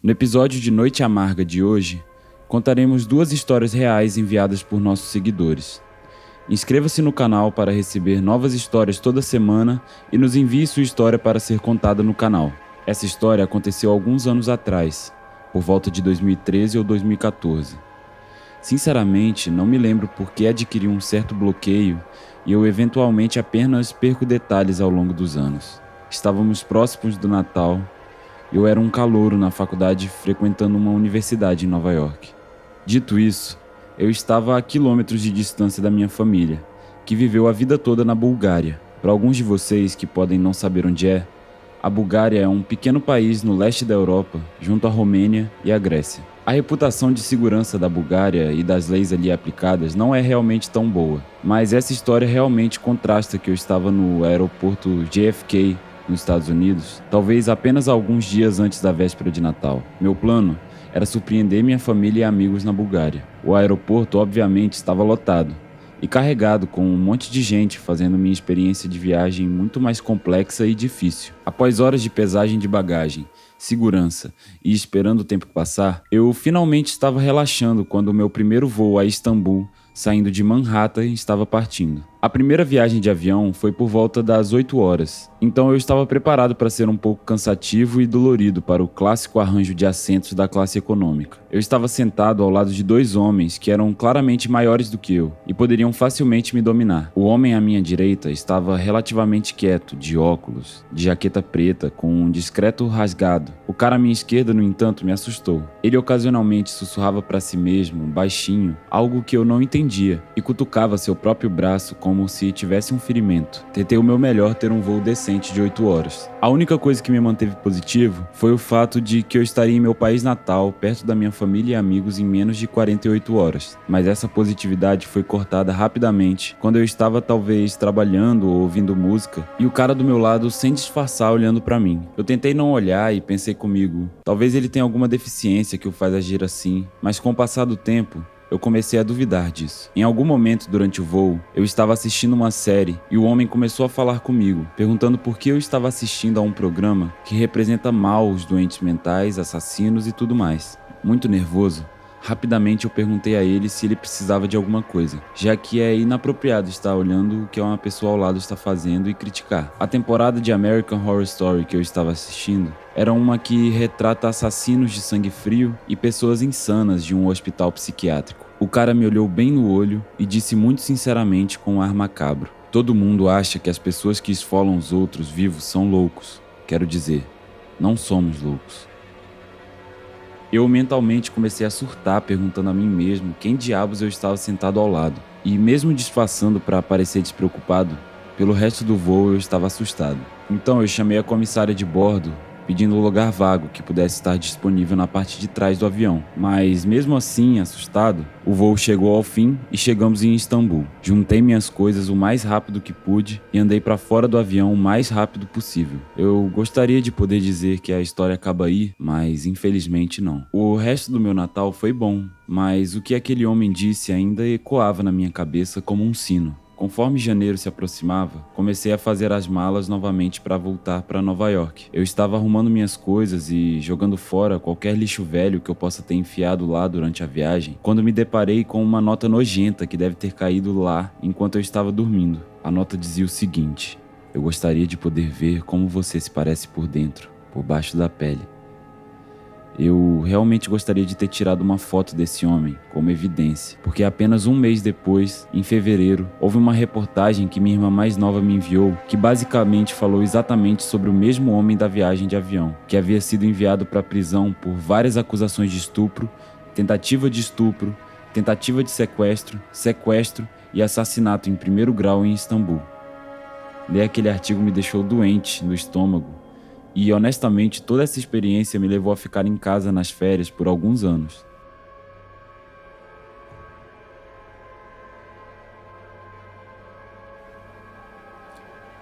No episódio de Noite Amarga de hoje, contaremos 2 histórias reais enviadas por nossos seguidores. Inscreva-se no canal para receber novas histórias toda semana e nos envie sua história para ser contada no canal. Essa história aconteceu alguns anos atrás, por volta de 2013 ou 2014. Sinceramente, não me lembro por que adquiri um certo bloqueio e eu eventualmente apenas perco detalhes ao longo dos anos. Estávamos próximos do Natal. Eu era um calouro na faculdade frequentando uma universidade em Nova York. Dito isso, eu estava a quilômetros de distância da minha família, que viveu a vida toda na Bulgária. Para alguns de vocês que podem não saber onde é, a Bulgária é um pequeno país no leste da Europa, junto à Romênia e à Grécia. A reputação de segurança da Bulgária e das leis ali aplicadas não é realmente tão boa, mas essa história realmente contrasta que eu estava no aeroporto JFK, nos Estados Unidos, talvez apenas alguns dias antes da véspera de Natal. Meu plano era surpreender minha família e amigos na Bulgária. O aeroporto, obviamente, estava lotado e carregado com um monte de gente, fazendo minha experiência de viagem muito mais complexa e difícil. Após horas de pesagem de bagagem, segurança e esperando o tempo passar, eu finalmente estava relaxando quando o meu primeiro voo a Istambul, saindo de Manhattan, estava partindo. A primeira viagem de avião foi por volta das 8 horas, então eu estava preparado para ser um pouco cansativo e dolorido para o clássico arranjo de assentos da classe econômica. Eu estava sentado ao lado de 2 homens que eram claramente maiores do que eu e poderiam facilmente me dominar. O homem à minha direita estava relativamente quieto, de óculos, de jaqueta preta, com um discreto rasgado. O cara à minha esquerda, no entanto, me assustou. Ele ocasionalmente sussurrava para si mesmo, baixinho, algo que eu não entendia, e cutucava seu próprio braço como se tivesse um ferimento. Tentei o meu melhor ter um voo decente de 8 horas. A única coisa que me manteve positivo foi o fato de que eu estaria em meu país natal, perto da minha família e amigos, em menos de 48 horas. Mas essa positividade foi cortada rapidamente quando eu estava talvez trabalhando ou ouvindo música e o cara do meu lado, sem disfarçar, olhando para mim. Eu tentei não olhar e pensei comigo, talvez ele tenha alguma deficiência que o faz agir assim, mas com o passar do tempo, eu comecei a duvidar disso. Em algum momento durante o voo, eu estava assistindo uma série e o homem começou a falar comigo, perguntando por que eu estava assistindo a um programa que representa mal os doentes mentais, assassinos e tudo mais. Muito nervoso, rapidamente eu perguntei a ele se ele precisava de alguma coisa, já que é inapropriado estar olhando o que uma pessoa ao lado está fazendo e criticar. A temporada de American Horror Story que eu estava assistindo era uma que retrata assassinos de sangue frio e pessoas insanas de um hospital psiquiátrico. O cara me olhou bem no olho e disse muito sinceramente com um ar macabro: todo mundo acha que as pessoas que esfolam os outros vivos são loucos. Quero dizer, não somos loucos. Eu mentalmente comecei a surtar, perguntando a mim mesmo quem diabos eu estava sentado ao lado. E mesmo disfarçando para parecer despreocupado, pelo resto do voo eu estava assustado. Então eu chamei a comissária de bordo, pedindo um lugar vago que pudesse estar disponível na parte de trás do avião. Mas mesmo assim, assustado, o voo chegou ao fim e chegamos em Istambul. Juntei minhas coisas o mais rápido que pude e andei para fora do avião o mais rápido possível. Eu gostaria de poder dizer que a história acaba aí, mas infelizmente não. O resto do meu Natal foi bom, mas o que aquele homem disse ainda ecoava na minha cabeça como um sino. Conforme janeiro se aproximava, comecei a fazer as malas novamente para voltar para Nova York. Eu estava arrumando minhas coisas e jogando fora qualquer lixo velho que eu possa ter enfiado lá durante a viagem, quando me deparei com uma nota nojenta que deve ter caído lá enquanto eu estava dormindo. A nota dizia o seguinte: eu gostaria de poder ver como você se parece por dentro, por baixo da pele. Eu realmente gostaria de ter tirado uma foto desse homem como evidência, porque apenas um mês depois, em fevereiro, houve uma reportagem que minha irmã mais nova me enviou, que basicamente falou exatamente sobre o mesmo homem da viagem de avião, que havia sido enviado para a prisão por várias acusações de estupro, tentativa de sequestro, sequestro e assassinato em 1º grau em Istambul. Ler aquele artigo me deixou doente no estômago. E honestamente, toda essa experiência me levou a ficar em casa nas férias por alguns anos.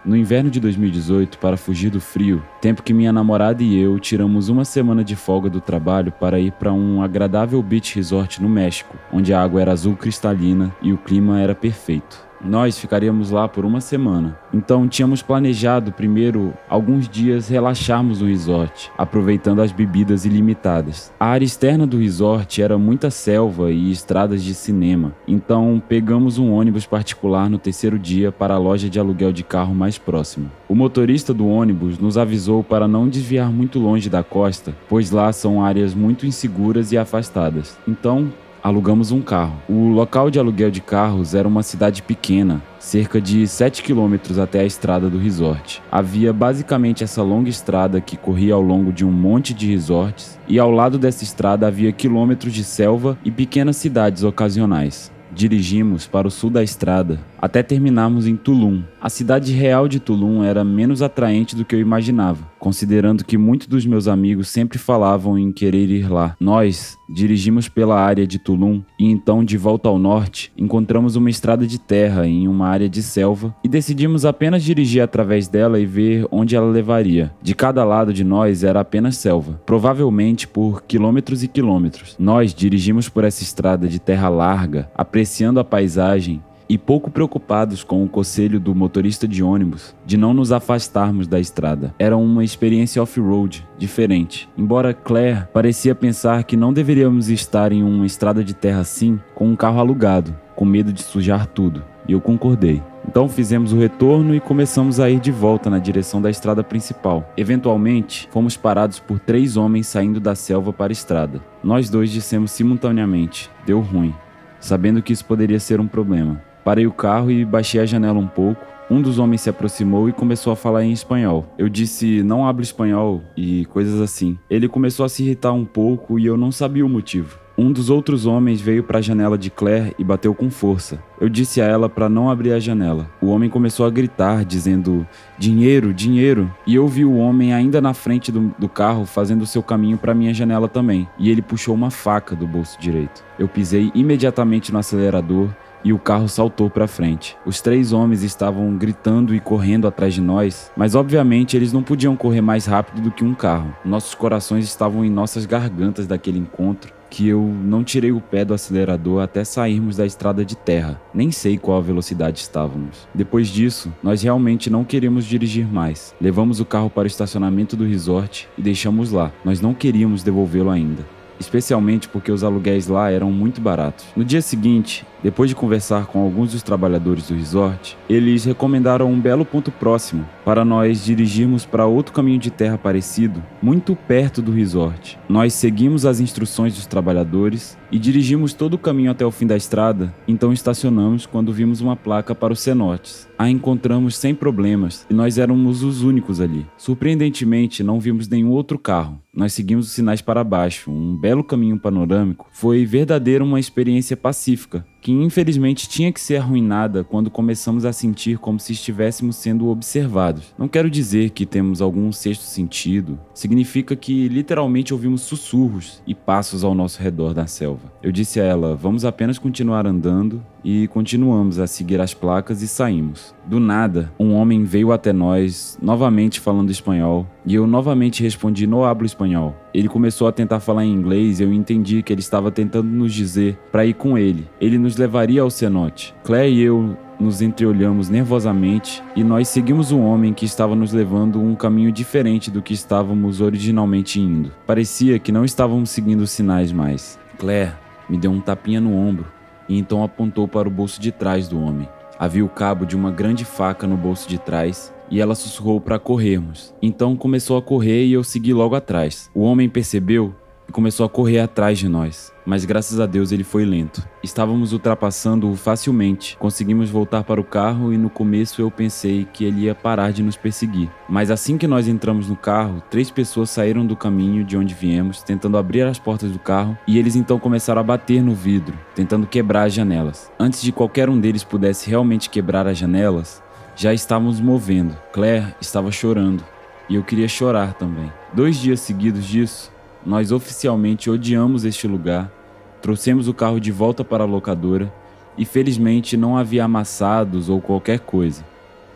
No inverno de 2018, para fugir do frio, tempo que minha namorada e eu tiramos uma semana de folga do trabalho para ir para um agradável beach resort no México, onde a água era azul cristalina e o clima era perfeito. Nós ficaríamos lá por uma semana. Então tínhamos planejado primeiro alguns dias relaxarmos no resort, aproveitando as bebidas ilimitadas. A área externa do resort era muita selva e estradas de cinema. Então pegamos um ônibus particular no terceiro dia para a loja de aluguel de carro mais próxima. O motorista do ônibus nos avisou para não desviar muito longe da costa, pois lá são áreas muito inseguras e afastadas. Então alugamos um carro. O local de aluguel de carros era uma cidade pequena, cerca de 7 quilômetros até a estrada do resort. Havia basicamente essa longa estrada que corria ao longo de um monte de resorts, e ao lado dessa estrada havia quilômetros de selva e pequenas cidades ocasionais. Dirigimos para o sul da estrada até terminarmos em Tulum. A cidade real de Tulum era menos atraente do que eu imaginava, considerando que muitos dos meus amigos sempre falavam em querer ir lá. Nós dirigimos pela área de Tulum e então, de volta ao norte, encontramos uma estrada de terra em uma área de selva e decidimos apenas dirigir através dela e ver onde ela levaria. De cada lado de nós era apenas selva, provavelmente por quilômetros e quilômetros. Nós dirigimos por essa estrada de terra larga, apreciando a paisagem e pouco preocupados com o conselho do motorista de ônibus de não nos afastarmos da estrada. Era uma experiência off-road diferente. Embora Claire parecia pensar que não deveríamos estar em uma estrada de terra assim, com um carro alugado, com medo de sujar tudo, e eu concordei. Então fizemos o retorno e começamos a ir de volta na direção da estrada principal. Eventualmente, fomos parados por 3 homens saindo da selva para a estrada. Nós 2 dissemos simultaneamente: deu ruim, sabendo que isso poderia ser um problema. Parei o carro e baixei a janela um pouco. Um dos homens se aproximou e começou a falar em espanhol. Eu disse: não hablo espanhol e coisas assim. Ele começou a se irritar um pouco e eu não sabia o motivo. Um dos outros homens veio para a janela de Claire e bateu com força. Eu disse a ela para não abrir a janela. O homem começou a gritar, dizendo: dinheiro, dinheiro. E eu vi o homem ainda na frente do carro fazendo o seu caminho para minha janela também. E ele puxou uma faca do bolso direito. Eu pisei imediatamente no acelerador e o carro saltou para frente. Os 3 homens estavam gritando e correndo atrás de nós, mas obviamente eles não podiam correr mais rápido do que um carro. Nossos corações estavam em nossas gargantas daquele encontro, que eu não tirei o pé do acelerador até sairmos da estrada de terra. Nem sei qual a velocidade estávamos. Depois disso, nós realmente não queríamos dirigir mais. Levamos o carro para o estacionamento do resort e deixamos lá. Nós não queríamos devolvê-lo ainda, especialmente porque os aluguéis lá eram muito baratos. No dia seguinte, depois de conversar com alguns dos trabalhadores do resort, eles recomendaram um belo ponto próximo para nós dirigirmos para outro caminho de terra parecido, muito perto do resort. Nós seguimos as instruções dos trabalhadores e dirigimos todo o caminho até o fim da estrada, então estacionamos quando vimos uma placa para os cenotes. A encontramos sem problemas e nós éramos os únicos ali. Surpreendentemente, não vimos nenhum outro carro. Nós seguimos os sinais para baixo, um belo caminho panorâmico. Foi verdadeiro uma experiência pacífica, que infelizmente tinha que ser arruinada quando começamos a sentir como se estivéssemos sendo observados. Não quero dizer que temos algum sexto sentido, significa que literalmente ouvimos sussurros e passos ao nosso redor na selva. Eu disse a ela: vamos apenas continuar andando, e continuamos a seguir as placas e saímos. Do nada, um homem veio até nós, novamente falando espanhol, e eu novamente respondi: não hablo espanhol. Ele começou a tentar falar em inglês e eu entendi que ele estava tentando nos dizer para ir com ele. Ele nos levaria ao cenote. Claire e eu nos entreolhamos nervosamente e nós seguimos um homem que estava nos levando um caminho diferente do que estávamos originalmente indo. Parecia que não estávamos seguindo os sinais mais. Claire me deu um tapinha no ombro e então apontou para o bolso de trás do homem. Havia o cabo de uma grande faca no bolso de trás e ela sussurrou para corrermos. Então começou a correr e eu segui logo atrás. O homem percebeu e começou a correr atrás de nós, mas graças a Deus ele foi lento. Estávamos ultrapassando-o facilmente. Conseguimos voltar para o carro e no começo eu pensei que ele ia parar de nos perseguir. Mas assim que nós entramos no carro, 3 pessoas saíram do caminho de onde viemos, tentando abrir as portas do carro, e eles então começaram a bater no vidro, tentando quebrar as janelas. Antes de qualquer um deles pudesse realmente quebrar as janelas, já estávamos movendo. Claire estava chorando e eu queria chorar também. 2 dias seguidos disso, nós oficialmente odiamos este lugar, trouxemos o carro de volta para a locadora e felizmente não havia amassados ou qualquer coisa,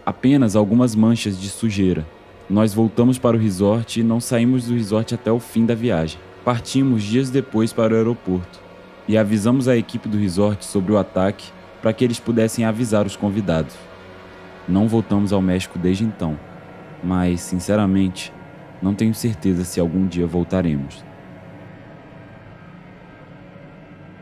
apenas algumas manchas de sujeira. Nós voltamos para o resort e não saímos do resort até o fim da viagem. Partimos dias depois para o aeroporto e avisamos a equipe do resort sobre o ataque para que eles pudessem avisar os convidados. Não voltamos ao México desde então, mas, sinceramente, não tenho certeza se algum dia voltaremos.